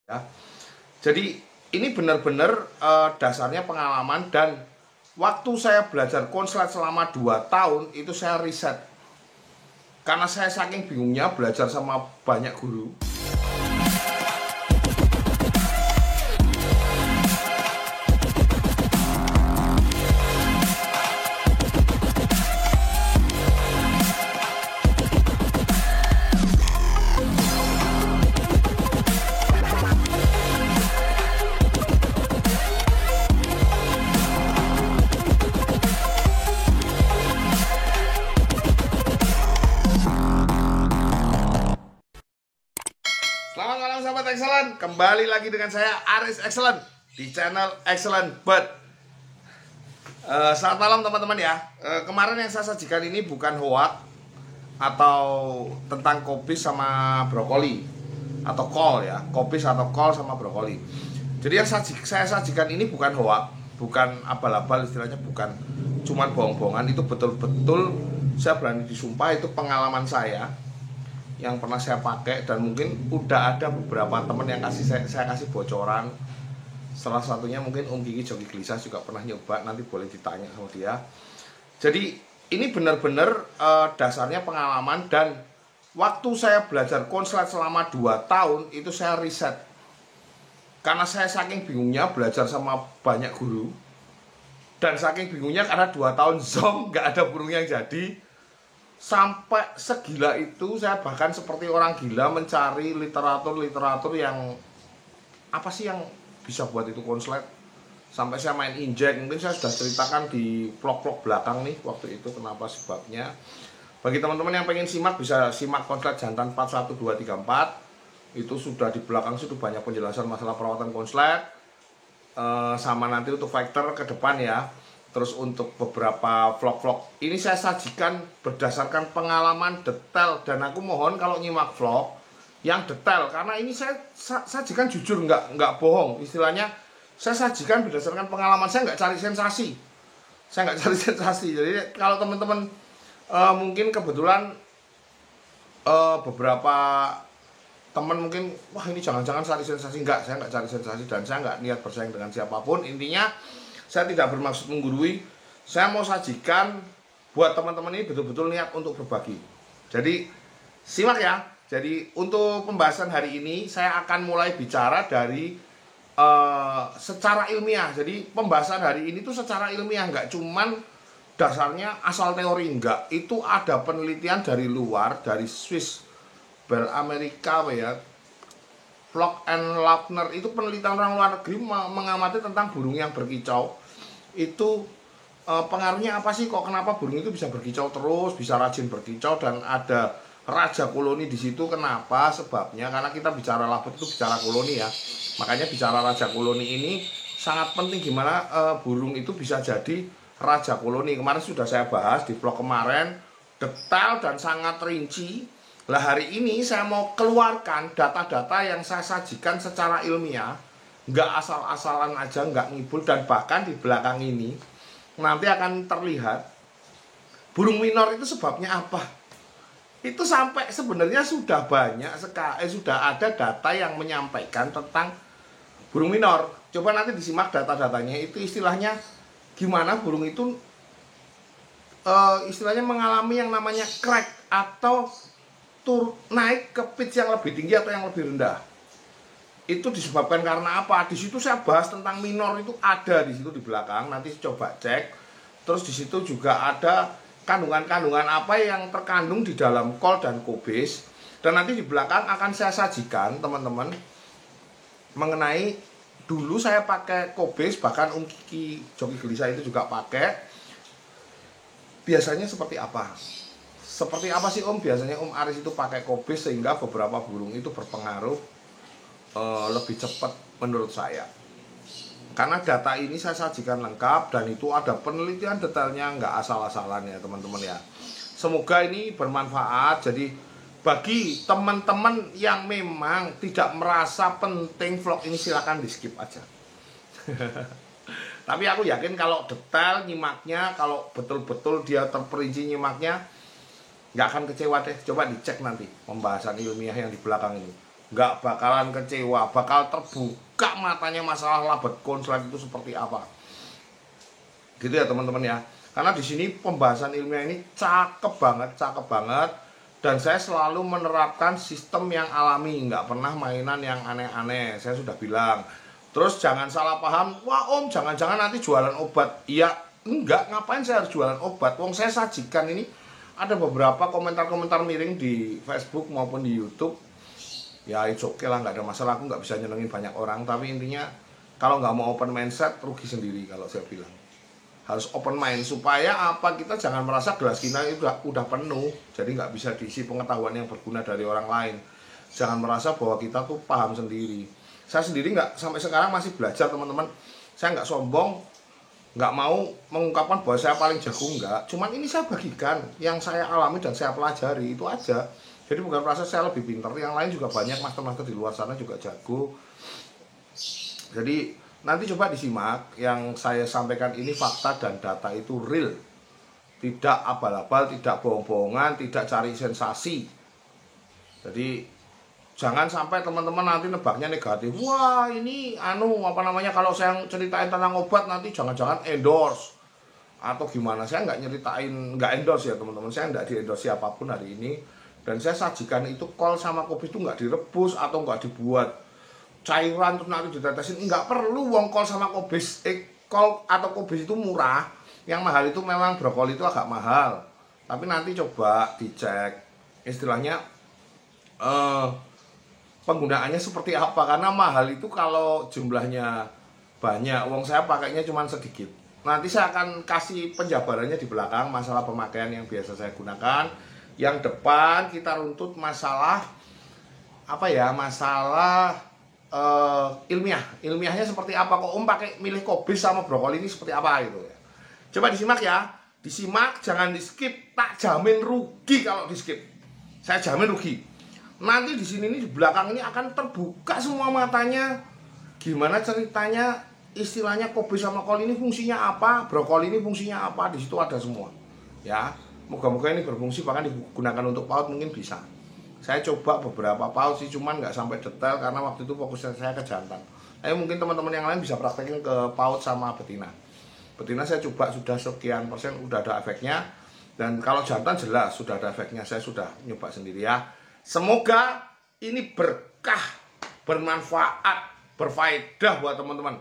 Ya. Jadi ini benar-benar dasarnya pengalaman, dan waktu saya belajar konslet selama 2 tahun itu saya riset. Karena saya saking bingungnya belajar sama banyak guru. Selamat malam sahabat Excellent, kembali lagi dengan saya Aris Excellent di channel Excellent Bird. Selamat malam teman-teman ya. Kemarin yang saya sajikan ini bukan hoax atau tentang kopis sama brokoli atau kol ya, kopis atau kol sama brokoli. Jadi yang saya sajikan ini bukan hoax, bukan abal-abal, istilahnya bukan cuman bohong-bohongan. Itu betul-betul saya berani disumpah, itu pengalaman saya yang pernah saya pakai, dan mungkin udah ada beberapa teman yang saya kasih bocoran. Salah satunya mungkin Om Kiki Joki Gelisah juga pernah nyoba, nanti boleh ditanya sama dia. Jadi ini benar-benar dasarnya pengalaman, dan waktu saya belajar konslet selama 2 tahun itu saya riset. Karena saya saking bingungnya belajar sama banyak guru, dan saking bingungnya karena 2 tahun zong gak ada burung yang jadi. Sampai segila itu saya bahkan seperti orang gila mencari literatur yang apa sih yang bisa buat itu konslet. Sampai saya main injek, mungkin saya sudah ceritakan di vlog-vlog belakang nih waktu itu kenapa sebabnya. Bagi teman-teman yang pengen simak, bisa simak konslet jantan 41234. Itu sudah di belakang, sudah banyak penjelasan masalah perawatan konslet, sama nanti untuk factor ke depan ya. Terus untuk beberapa vlog-vlog ini saya sajikan berdasarkan pengalaman detail, dan aku mohon kalau nyimak vlog yang detail, karena ini saya sajikan jujur, nggak bohong. Istilahnya saya sajikan berdasarkan pengalaman, saya nggak cari sensasi. Jadi kalau teman-teman mungkin kebetulan beberapa teman mungkin wah ini jangan-jangan cari sensasi, saya nggak cari sensasi, dan saya nggak niat bersaing dengan siapapun. Intinya saya tidak bermaksud menggurui, saya mau sajikan buat teman-teman ini betul-betul niat untuk berbagi. Jadi simak ya. Jadi untuk pembahasan hari ini saya akan mulai bicara dari secara ilmiah. Jadi pembahasan hari ini tuh secara ilmiah, nggak cuman dasarnya asal teori, enggak. Itu ada penelitian dari luar, dari Swiss, Bell Amerika ya, Flock and Lautner. Itu penelitian orang luar negeri mengamati tentang burung yang berkicau. Itu pengaruhnya apa sih, kok kenapa burung itu bisa berkicau terus, bisa rajin berkicau, dan ada raja koloni di situ. Kenapa? Sebabnya karena kita bicara labut itu bicara koloni ya. Makanya bicara raja koloni ini sangat penting, gimana burung itu bisa jadi raja koloni. Kemarin sudah saya bahas di vlog kemarin, detail dan sangat rinci. Lah hari ini saya mau keluarkan data-data yang saya sajikan secara ilmiah, nggak asal-asalan aja, nggak ngibul. Dan bahkan di belakang ini nanti akan terlihat burung minor itu sebabnya apa. Itu sampai sebenarnya sudah banyak sekali, sudah ada data yang menyampaikan tentang burung minor. Coba nanti disimak data-datanya. Itu istilahnya gimana burung itu istilahnya mengalami yang namanya crack, atau naik ke pitch yang lebih tinggi atau yang lebih rendah. Itu disebabkan karena apa? Di situ saya bahas tentang minor, itu ada di situ di belakang. Nanti coba cek. Terus di situ juga ada kandungan-kandungan apa yang terkandung di dalam kol dan kobis. Dan nanti di belakang akan saya sajikan teman-teman mengenai dulu saya pakai kobis, bahkan Om Kiki Joki Gelisah itu juga pakai. Biasanya seperti apa? Seperti apa sih Om? Biasanya Om Aris itu pakai kobis sehingga beberapa burung itu berpengaruh lebih cepat menurut saya. Karena data ini saya sajikan lengkap, dan itu ada penelitian detailnya, nggak asal-asalan ya teman-teman ya. Semoga ini bermanfaat. Jadi bagi teman-teman yang memang tidak merasa penting vlog ini, silakan di skip aja. Tapi aku yakin kalau detail nyimaknya, kalau betul-betul dia terperinci nyimaknya, nggak akan kecewa deh. Coba dicek nanti pembahasan ilmiah yang di belakang ini. nggak bakalan kecewa, bakal terbuka matanya masalah lambat konslet itu seperti apa. Gitu ya teman-teman ya. Karena di sini pembahasan ilmiah ini cakep banget, dan saya selalu menerapkan sistem yang alami, nggak pernah mainan yang aneh-aneh. Saya sudah bilang. Terus jangan salah paham, wah om jangan-jangan nanti jualan obat. Iya, enggak, ngapain saya harus jualan obat? Wong saya sajikan ini ada beberapa komentar-komentar miring di Facebook maupun di YouTube. Ya itu oke lah, nggak ada masalah, aku nggak bisa nyenengin banyak orang. Tapi intinya kalau nggak mau open mindset, rugi sendiri kalau saya bilang. Harus open mind supaya apa, kita jangan merasa gelas kita itu udah penuh, jadi nggak bisa diisi pengetahuan yang berguna dari orang lain. Jangan merasa bahwa kita tuh paham sendiri. Saya sendiri nggak, sampai sekarang masih belajar teman-teman. Saya nggak sombong, nggak mau mengungkapkan bahwa saya paling jago, nggak. Cuman ini saya bagikan yang saya alami dan saya pelajari, itu aja. Jadi bukan merasa saya lebih pintar, yang lain juga banyak master-master di luar sana juga jago. Jadi nanti coba disimak, yang saya sampaikan ini fakta dan data itu real. Tidak abal-abal, tidak bohong-bohongan, tidak cari sensasi. Jadi jangan sampai teman-teman nanti nebaknya negatif. Wah ini kalau saya ceritain tentang obat nanti jangan-jangan endorse atau gimana. Saya nggak nyeritain, nggak endorse ya teman-teman. Saya nggak di-endorse siapapun hari ini. Dan saya sajikan itu kol sama kopi itu nggak direbus atau nggak dibuat cairan terus nanti ditetesin, nggak perlu. Wong kol sama kobis, kol atau kobis itu murah. Yang mahal itu memang brokoli itu agak mahal, tapi nanti coba dicek istilahnya penggunaannya seperti apa. Karena mahal itu kalau jumlahnya banyak, wong saya pakainya cuma sedikit. Nanti saya akan kasih penjabarannya di belakang masalah pemakaian yang biasa saya gunakan. Yang depan kita runtut masalah apa ya, masalah ilmiahnya seperti apa, kok pakai milih kobis sama brokoli ini seperti apa gitu ya. Coba disimak ya, disimak, jangan di skip, tak jamin rugi kalau di skip. Saya jamin rugi. Nanti di sini nih, di belakang ini akan terbuka semua matanya. Gimana ceritanya, istilahnya kobis sama kol ini fungsinya apa, brokoli ini fungsinya apa, di situ ada semua. Ya, moga-moga ini berfungsi, bahkan digunakan untuk PAUD mungkin bisa. Saya coba beberapa PAUD sih, cuman nggak sampai detail karena waktu itu fokusnya saya ke jantan. Mungkin teman-teman yang lain bisa praktekin ke PAUD sama betina. Betina saya coba sudah sekian persen, udah ada efeknya. Dan kalau jantan jelas sudah ada efeknya, saya sudah nyoba sendiri ya. Semoga ini berkah, bermanfaat, berfaedah buat teman-teman.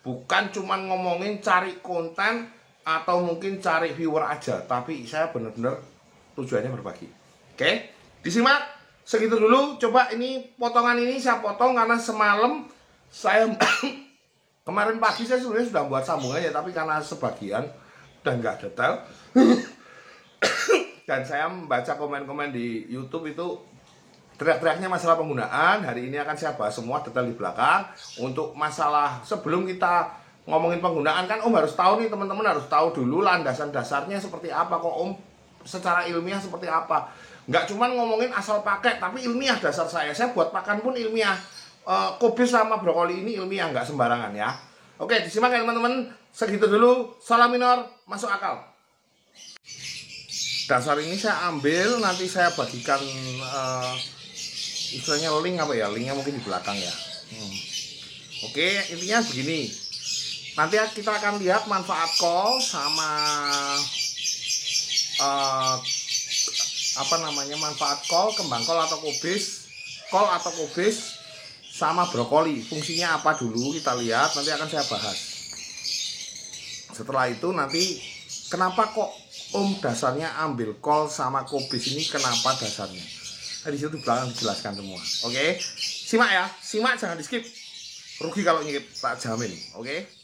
Bukan cuman ngomongin cari konten atau mungkin cari viewer aja, tapi saya benar-benar tujuannya berbagi. Oke, disimak. Segitu dulu. Coba ini potongan ini saya potong karena semalam saya kemarin pagi saya sebenarnya sudah buat sambungannya, tapi karena sebagian dan nggak detail dan saya membaca komen-komen di YouTube itu teriak-teriaknya masalah penggunaan. Hari ini akan saya bahas semua detail di belakang. Untuk masalah sebelum kita ngomongin penggunaan kan om harus tahu nih, teman-teman harus tahu dulu landasan dasarnya seperti apa, kok om secara ilmiah seperti apa. Nggak cuma ngomongin asal pakai, tapi ilmiah dasar saya buat pakan pun ilmiah. Kobis sama brokoli ini ilmiah, nggak sembarangan ya. Oke, disimak ya teman-teman. Segitu dulu. Salam minor, masuk akal. Dasar ini saya ambil, nanti saya bagikan istilahnya link apa ya, linknya mungkin di belakang ya. Oke, intinya begini. Nanti kita akan lihat manfaat kol sama manfaat kol, kembang kol atau kobis sama brokoli. Fungsinya apa dulu kita lihat, nanti akan saya bahas. Setelah itu nanti kenapa kok om dasarnya ambil kol sama kobis ini, kenapa dasarnya? Nah, di situ di belakang dijelaskan semua. Oke, simak ya, simak jangan di skip. Rugi kalau nyikip, tak jamin. Oke.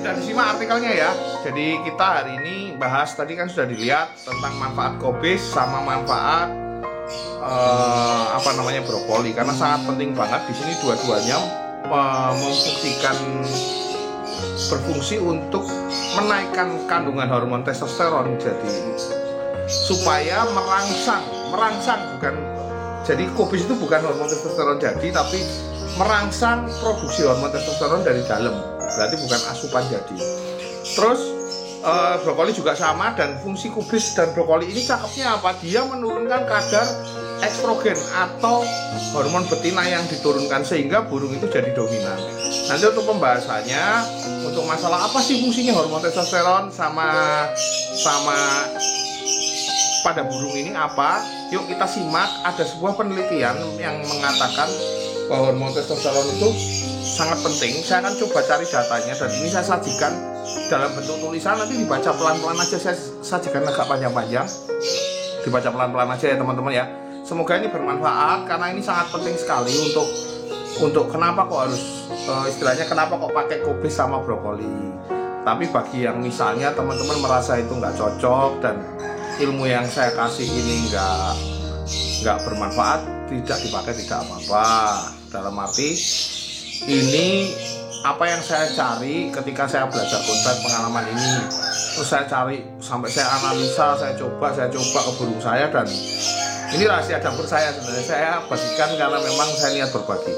sudah disimak artikelnya ya. Jadi kita hari ini bahas, tadi kan sudah dilihat tentang manfaat kobis sama manfaat brokoli, karena sangat penting banget di sini dua-duanya berfungsi untuk menaikkan kandungan hormon testosteron, jadi supaya merangsang bukan, jadi kobis itu bukan hormon testosteron jadi, tapi merangsang produksi hormon testosteron dari dalam, berarti bukan asupan jadi. Terus brokoli juga sama, dan fungsi kobis dan brokoli ini cakepnya apa? Dia menurunkan kadar estrogen atau hormon betina yang diturunkan sehingga burung itu jadi dominan. Nanti untuk pembahasannya, untuk masalah apa sih fungsinya hormon testosteron sama pada burung ini apa, yuk kita simak. Ada sebuah penelitian yang mengatakan bahwa hormon testosteron itu sangat penting. Saya akan coba cari datanya, dan ini saya sajikan dalam bentuk tulisan, nanti dibaca pelan-pelan aja, saya sajikan agak panjang-panjang, dibaca pelan-pelan aja ya teman-teman ya. Semoga ini bermanfaat, karena ini sangat penting sekali untuk kenapa kok harus istilahnya kenapa kok pakai kobis sama brokoli. Tapi bagi yang misalnya teman-teman merasa itu nggak cocok dan ilmu yang saya kasih ini nggak bermanfaat, tidak dipakai tidak apa-apa. Dalam arti ini apa yang saya cari ketika saya belajar konsep pengalaman ini, terus saya cari sampai saya analisa, saya coba ke burung saya, dan ini rahasia dapur saya sebenarnya, saya bagikan karena memang saya niat berbagi.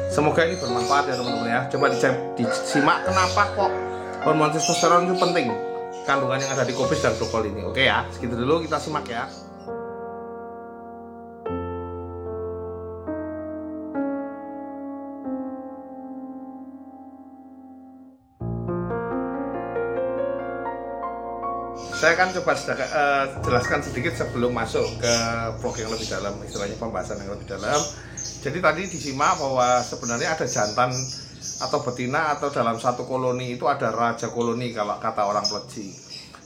Semoga ini bermanfaat ya teman-teman ya. Coba disimak kenapa kok hormon testosteron itu penting, kandungan yang ada di kobis dan brokoli ini. Oke ya, segitu dulu, kita simak ya. Saya akan coba jelaskan sedikit sebelum masuk ke vlog yang lebih dalam, istilahnya pembahasan yang lebih dalam. Jadi tadi disimak bahwa sebenarnya ada jantan atau betina, atau dalam satu koloni itu ada raja koloni kalau kata orang Pleci.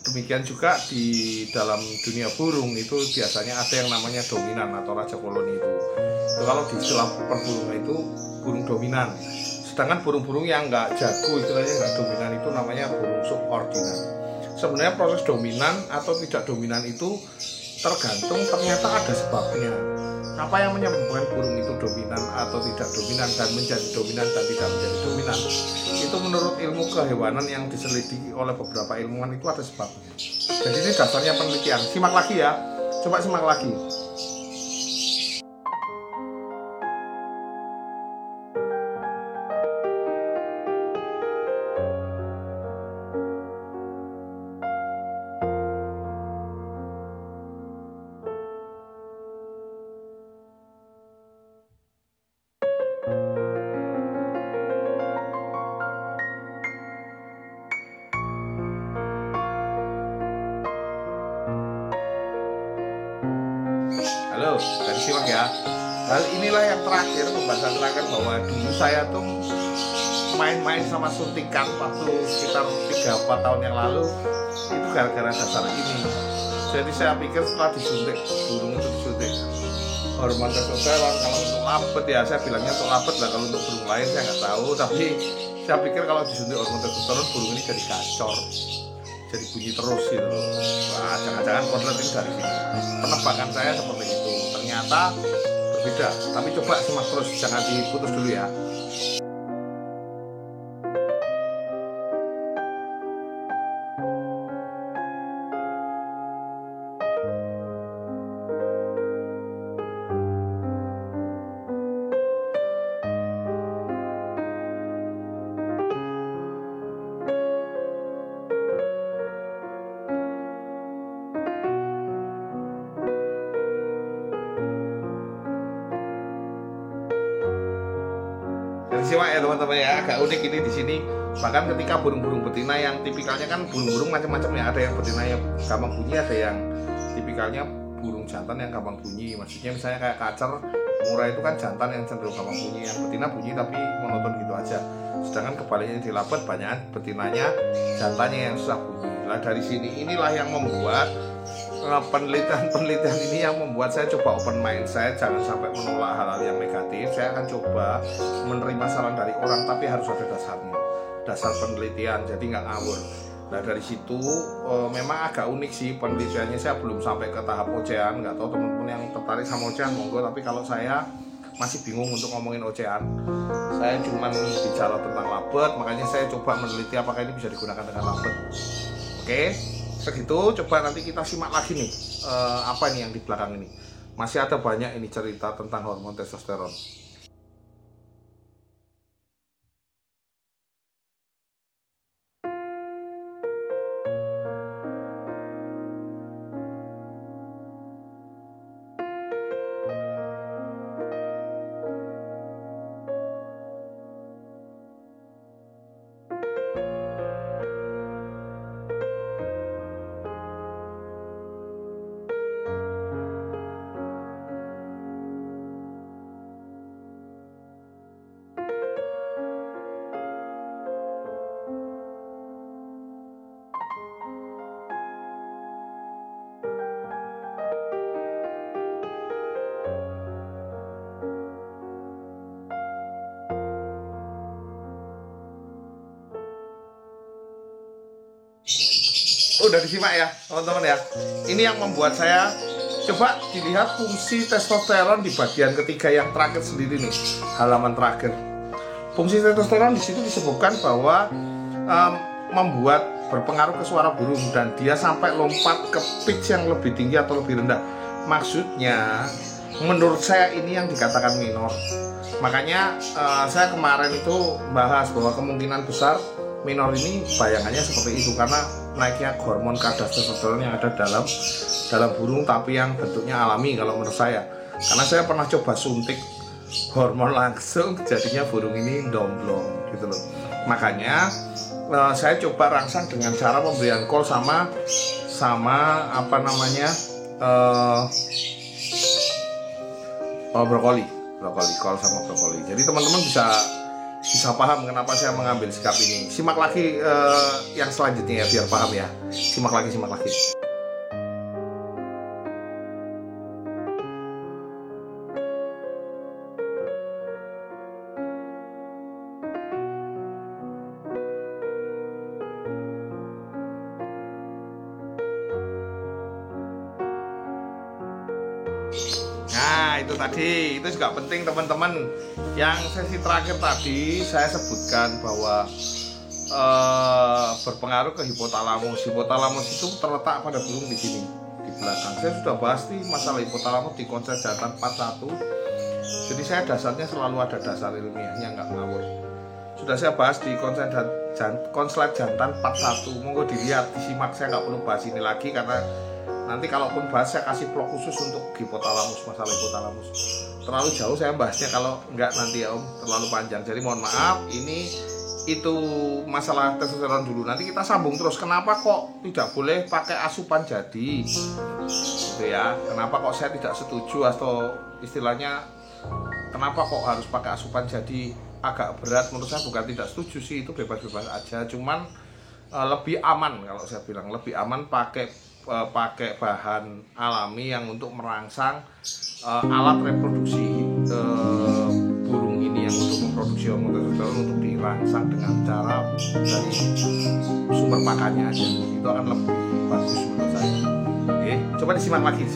Demikian juga di dalam dunia burung itu biasanya ada yang namanya dominan atau raja koloni itu kalau di istilah perburungan itu burung dominan. Sedangkan burung-burung yang nggak jago, istilahnya nggak dominan, itu namanya burung subordinan. Sebenarnya proses dominan atau tidak dominan itu tergantung, ternyata ada sebabnya. Apa yang menyebabkan burung itu dominan atau tidak dominan, dan menjadi dominan dan tidak menjadi dominan, itu menurut ilmu kehewanan yang diselidiki oleh beberapa ilmuwan itu ada sebabnya. Jadi ini dasarnya penelitian. Simak lagi ya, coba simak lagi. Halo, dari simak ya. Hal inilah yang terakhir, pembahasan terakhir, bahwa dulu saya tuh main-main sama suntikan waktu sekitar 3-4 tahun yang lalu, itu gara-gara dasar ini. Jadi saya pikir setelah disuntik, burung itu disuntik hormon testosteron, kalau untuk lapet ya saya bilangnya untuk lapet lah, kalau untuk burung lain saya nggak tahu, tapi saya pikir kalau disuntik hormon testosteron burung ini jadi gacor, jadi bunyi terus gitu loh. Wah, jangan-jangan konslet ini dari sini. Penebakan saya seperti itu, ternyata berbeda. Tapi coba simak terus, jangan diputus dulu ya. Simak ya teman-teman ya, agak unik ini di sini. Bahkan ketika burung-burung betina yang tipikalnya kan burung-burung macam-macam ya, ada yang betina yang gampang bunyi, ada yang tipikalnya burung jantan yang gampang bunyi. Maksudnya misalnya kayak kacer, murai itu kan jantan yang cenderung gampang bunyi, yang betina bunyi tapi monoton gitu aja. Sedangkan kebaliknya di lapet banyak betinanya, jantannya yang susah bunyi. Nah dari sini inilah yang membuat penelitian ini yang membuat saya coba open mind. Saya jangan sampai menolak hal-hal yang negatif. Saya akan coba menerima saran dari orang, tapi harus ada dasarnya. dasar penelitian, jadi nggak ngawur. Nah dari situ memang agak unik sih penelitiannya, saya belum sampai ke tahap ocehan. Nggak tahu teman-teman yang tertarik sama ocehan monggo, tapi kalau saya masih bingung untuk ngomongin ocehan. Saya cuma bicara tentang labet, makanya saya coba meneliti apakah ini bisa digunakan dengan labet. Oke, segitu. Coba nanti kita simak lagi nih apa ini yang di belakang ini. Masih ada banyak ini cerita tentang hormon testosteron. Udah disimak ya teman-teman ya. Ini yang membuat saya coba dilihat fungsi testosteron di bagian ketiga yang terakhir sendiri nih, halaman terakhir. Fungsi testosteron di situ disebutkan bahwa membuat berpengaruh ke suara burung dan dia sampai lompat ke pitch yang lebih tinggi atau lebih rendah. Maksudnya menurut saya ini yang dikatakan minor. Makanya saya kemarin itu bahas bahwa kemungkinan besar minor ini bayangannya seperti itu karena naiknya hormon kadar testosteron yang ada dalam burung, tapi yang bentuknya alami kalau menurut saya. Karena saya pernah coba suntik hormon langsung, jadinya burung ini domblong gitu loh. Makanya saya coba rangsang dengan cara pemberian kol sama apa namanya brokoli, kol sama brokoli. Jadi teman-teman bisa paham kenapa saya mengambil sikap ini. Simak lagi yang selanjutnya ya biar paham ya. Simak lagi. Nah itu tadi, itu juga penting teman-teman. Yang sesi terakhir tadi saya sebutkan bahwa berpengaruh ke hipotalamus. Hipotalamus itu terletak pada burung di sini, di belakang. Saya sudah bahas nih masalah hipotalamus di konsep jantan 41. Jadi saya dasarnya selalu ada dasar ilmiahnya, nggak ngawur. Sudah saya bahas di konslet jantan 41. Monggo dilihat, disimak. Saya nggak perlu bahas ini lagi karena nanti kalaupun bahas saya kasih vlog khusus untuk hipotalamus, masalah hipotalamus. Terlalu jauh saya bahasnya kalau enggak nanti ya Om, terlalu panjang. Jadi mohon maaf, itu masalah testosteron dulu. Nanti kita sambung terus. Kenapa kok tidak boleh pakai asupan jadi? Gitu ya. Kenapa kok saya tidak setuju atau istilahnya kenapa kok harus pakai asupan jadi? Agak berat menurut saya, bukan tidak setuju sih, itu bebas-bebas aja. Cuman lebih aman kalau saya bilang, lebih aman pakai bahan alami yang untuk merangsang alat reproduksi burung ini yang untuk memproduksi hormon testosteron untuk dirangsang dengan cara dari sumber pakannya aja. Itu akan lebih bagus menurut saya. Oke, coba disimak lagi.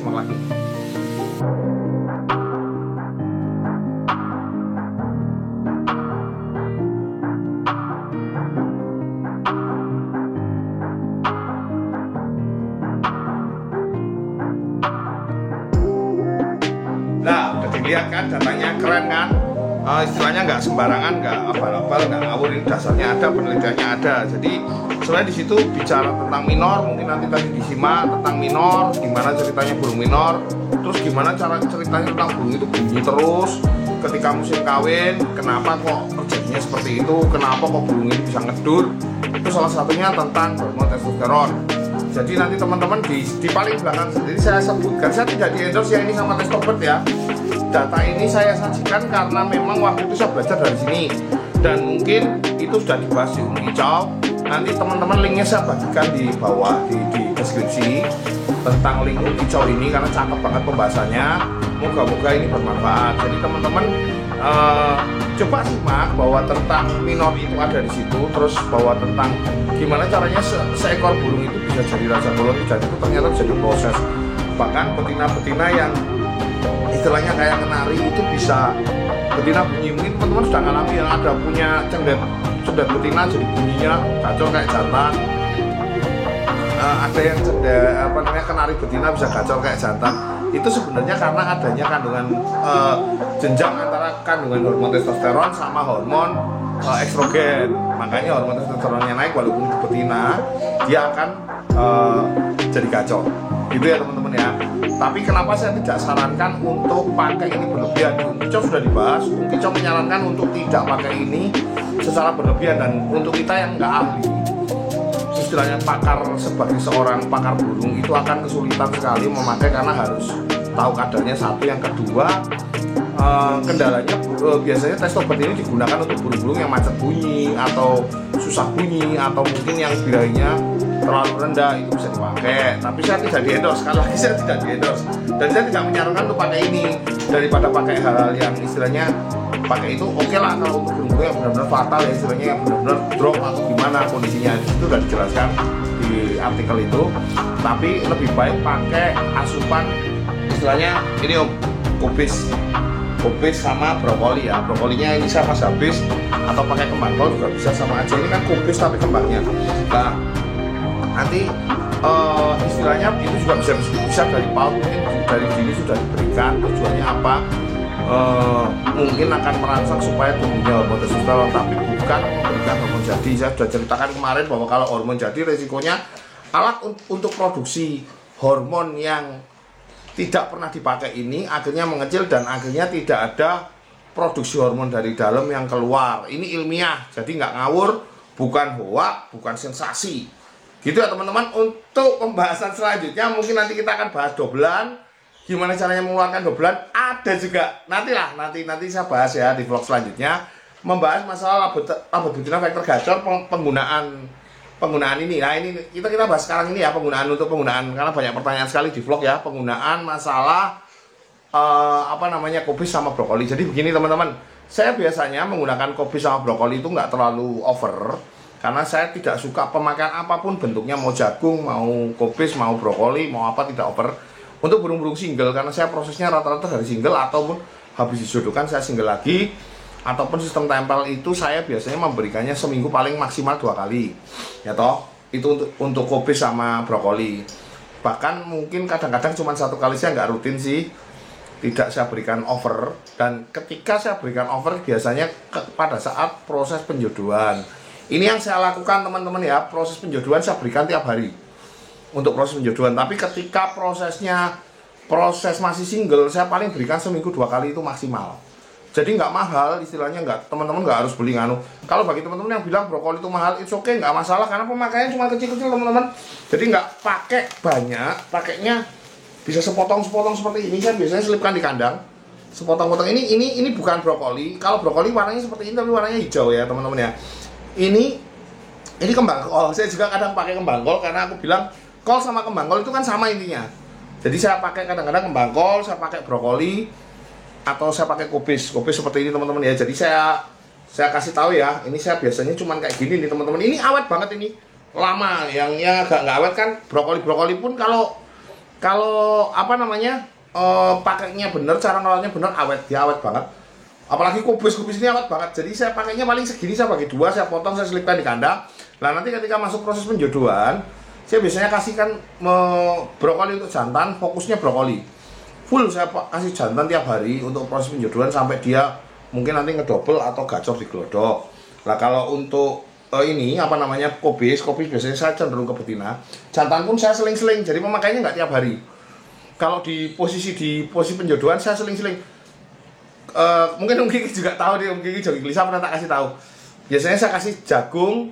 Nah, udah dilihat kan datanya keren kan? Istilahnya nggak sembarangan, nggak abal-abal, nggak ngawur. Ini dasarnya ada, penelitiannya ada. Jadi sebenarnya di situ bicara tentang minor, mungkin nanti tadi disimak tentang minor, gimana ceritanya burung minor, terus gimana cara ceritanya tentang burung itu bunyi terus ketika musim kawin, kenapa kok terjadinya seperti itu, kenapa kok burung ini bisa ngedur. Itu salah satunya tentang hormon testosteron. Jadi nanti teman-teman di paling belakang sendiri saya sebutkan, saya tidak di endorse ya ini sama Testobert ya. Data ini saya sajikan karena memang waktu itu saya belajar dari sini dan mungkin itu sudah dibahas di Hijau. Nanti teman-teman linknya saya bagikan di bawah di deskripsi tentang link Hijau ini karena cakep banget pembahasannya. Moga-moga ini bermanfaat. Jadi teman-teman Coba simak bahwa tentang minor itu ada di situ, terus bahwa tentang gimana caranya seekor burung itu bisa jadi raja koloni, dan itu ternyata jadi proses. Bahkan betina-betina yang istilahnya kayak kenari itu bisa betina bunyi, mungkin teman-teman sudah ngalami yang ada punya cendet betina jadi bunyinya gacor kayak jantan. Ada yang kenari betina bisa gacor kayak jantan. Itu sebenarnya karena adanya kandungan jenjang antara kandungan hormon testosteron sama hormon estrogen. Makanya hormon testosteronnya naik, walaupun itu betina dia akan jadi gacor. Gitu ya teman-teman ya. Tapi kenapa saya tidak sarankan untuk pakai ini berlebihan? Bung Kicau sudah dibahas. Bung Kicau menyarankan untuk tidak pakai ini secara berlebihan, dan untuk kita yang nggak ahli, istilahnya pakar, sebagai seorang pakar burung itu akan kesulitan sekali memakai karena harus tahu kadarnya. Satu, yang kedua kendalanya biasanya testobat ini digunakan untuk burung-burung yang macet bunyi atau susah bunyi, atau mungkin yang birahinya terlalu rendah, itu bisa dipakai. Tapi saya tidak di-endorse, sekali lagi saya tidak di-endorse, dan saya tidak menyarankan untuk pakai ini daripada pakai hal-hal yang istilahnya pakai itu. Oke lah kalau untuk burung-burung yang benar-benar fatal ya, istilahnya yang benar-benar drop atau gimana kondisinya, itu sudah dijelaskan di artikel itu. Tapi lebih baik pakai asupan istilahnya ini om, kubis sama brokoli ya. Brokolinya ini saya pas habis, atau pakai kembang kol juga bisa sama aja. Ini kan kubis tapi kembangnya. Nah nanti istilahnya itu juga bisa dari PAUD, mungkin dari dini sudah diberikan. Tujuannya apa? Mungkin akan merangsang supaya tumbuhnya hormon testosteron, tapi bukan memberikan hormon jadi. Saya sudah ceritakan kemarin bahwa kalau hormon jadi resikonya alat untuk produksi hormon yang tidak pernah dipakai ini akhirnya mengecil, dan akhirnya tidak ada produksi hormon dari dalam yang keluar. Ini ilmiah, jadi nggak ngawur, bukan hoak, bukan sensasi. Gitu ya teman-teman. Untuk pembahasan selanjutnya mungkin nanti kita akan bahas dobelan. Gimana caranya mengeluarkan dobelan, ada juga nanti saya bahas ya di vlog selanjutnya, membahas masalah laba betina vektor gacor, penggunaan ini. Nah ini kita bahas sekarang ini ya, penggunaan karena banyak pertanyaan sekali di vlog ya, penggunaan masalah kubis sama brokoli. Jadi begini teman-teman, saya biasanya menggunakan kubis sama brokoli itu nggak terlalu over, karena saya tidak suka pemakaian apapun bentuknya, mau jagung, mau kubis, mau brokoli, mau apa, tidak over. Untuk burung-burung single, karena saya prosesnya rata-rata dari single, ataupun habis dijodohkan saya single lagi, ataupun sistem tempel itu saya biasanya memberikannya seminggu paling maksimal 2 kali ya toh. Itu untuk kubis sama brokoli. Bahkan mungkin kadang-kadang cuma 1 kali, saya nggak rutin sih, tidak saya berikan over. Dan ketika saya berikan over biasanya pada saat proses penjodohan. Ini yang saya lakukan teman-teman ya, proses penjodohan saya berikan tiap hari untuk proses penjodohan. Tapi ketika proses masih single, saya paling berikan seminggu 2 kali itu maksimal. Jadi nggak mahal, istilahnya nggak, teman-teman nggak harus beli nganu. Kalau bagi teman-teman yang bilang brokoli itu mahal, it's okay, nggak masalah, karena pemakaiannya cuma kecil-kecil teman-teman. Jadi nggak pakai banyak, pakainya bisa sepotong-sepotong seperti ini. Saya biasanya selipkan di kandang, sepotong-potong. Ini bukan brokoli. Kalau brokoli warnanya seperti ini, tapi warnanya hijau ya teman-teman ya. Ini kembang kol. Saya juga kadang pakai kembang kol, karena aku bilang kol sama kembang kol itu kan sama intinya. Jadi saya pakai kadang-kadang kembang kol, saya pakai brokoli, atau saya pakai kubis seperti ini teman-teman ya. Jadi saya kasih tahu ya, ini saya biasanya cuman kayak gini nih teman-teman. Ini awet banget ini, lama. Yang agak nggak awet kan brokoli pun kalau pakainya bener, cara ngelolanya bener, dia awet banget. Apalagi kubis ini awet banget. Jadi saya pakainya paling segini, saya bagi 2, saya potong, saya selipkan di kandang. Nah nanti ketika masuk proses penjodohan, saya biasanya kasihkan brokoli untuk jantan, fokusnya brokoli full, saya kasih jantan tiap hari untuk proses penjodohan sampai dia mungkin nanti ngedouble atau gacor di glodok. Nah kalau untuk kubis biasanya saya cenderung ke betina. Jantan pun saya seling-seling, jadi pemakaiannya nggak tiap hari. Kalau di posisi penjodohan saya seling-seling. Mungkin Om Kiki juga tahu deh, Om Kiki jogi gelisah pernah tak kasih tahu. Biasanya saya kasih jagung,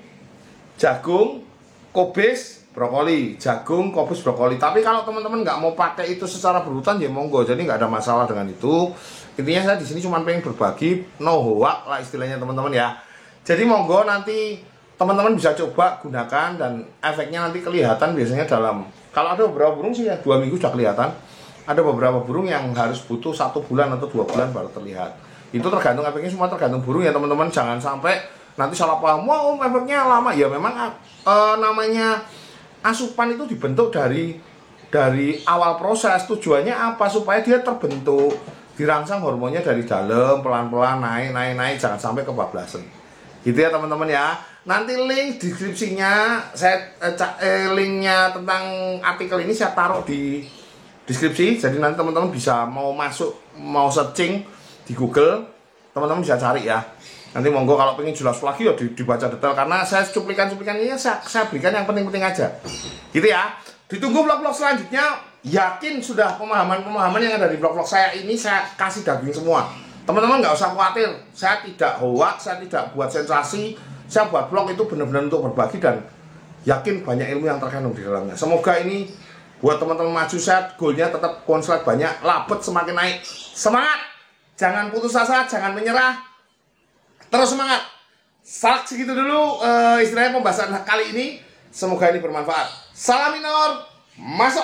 kubis, brokoli, jagung, kubis, brokoli. Tapi kalau teman-teman nggak mau pakai itu secara berurutan ya monggo, jadi nggak ada masalah dengan itu. Intinya saya di sini cuma pengen berbagi, no hoax lah istilahnya teman-teman ya. Jadi monggo nanti teman-teman bisa coba gunakan, dan efeknya nanti kelihatan biasanya kalau ada beberapa burung sih ya 2 minggu sudah kelihatan. Ada beberapa burung yang harus butuh 1 bulan atau 2 bulan baru terlihat. Itu tergantung efeknya, semua tergantung burung ya teman-teman. Jangan sampai nanti salah paham, wah efeknya lama. Ya memang namanya asupan itu dibentuk dari awal proses. Tujuannya apa? Supaya dia terbentuk, dirangsang hormonnya dari dalam, pelan-pelan naik, jangan sampai kebablasan. Gitu ya teman-teman ya. Nanti link deskripsinya linknya tentang artikel ini saya taruh di deskripsi. Jadi nanti teman-teman bisa mau masuk, mau searching di Google, teman-teman bisa cari ya. Nanti monggo kalau pengen jelas lagi ya dibaca detail, karena saya cuplikan-cuplikan ini saya berikan yang penting-penting aja. Gitu ya. Ditunggu vlog-vlog selanjutnya. Yakin sudah pemahaman-pemahaman yang ada di vlog-vlog saya ini saya kasih daging semua. Teman-teman nggak usah khawatir, saya tidak hoax, saya tidak buat sensasi. Saya buat vlog itu benar-benar untuk berbagi dan yakin banyak ilmu yang terkandung di dalamnya. Semoga ini buat teman-teman maju, saya goalnya tetap konslet banyak, labet semakin naik. Semangat, jangan putus asa, jangan menyerah, terus semangat. Segitu dulu istilahnya pembahasan kali ini. Semoga ini bermanfaat. Salam minor, masuk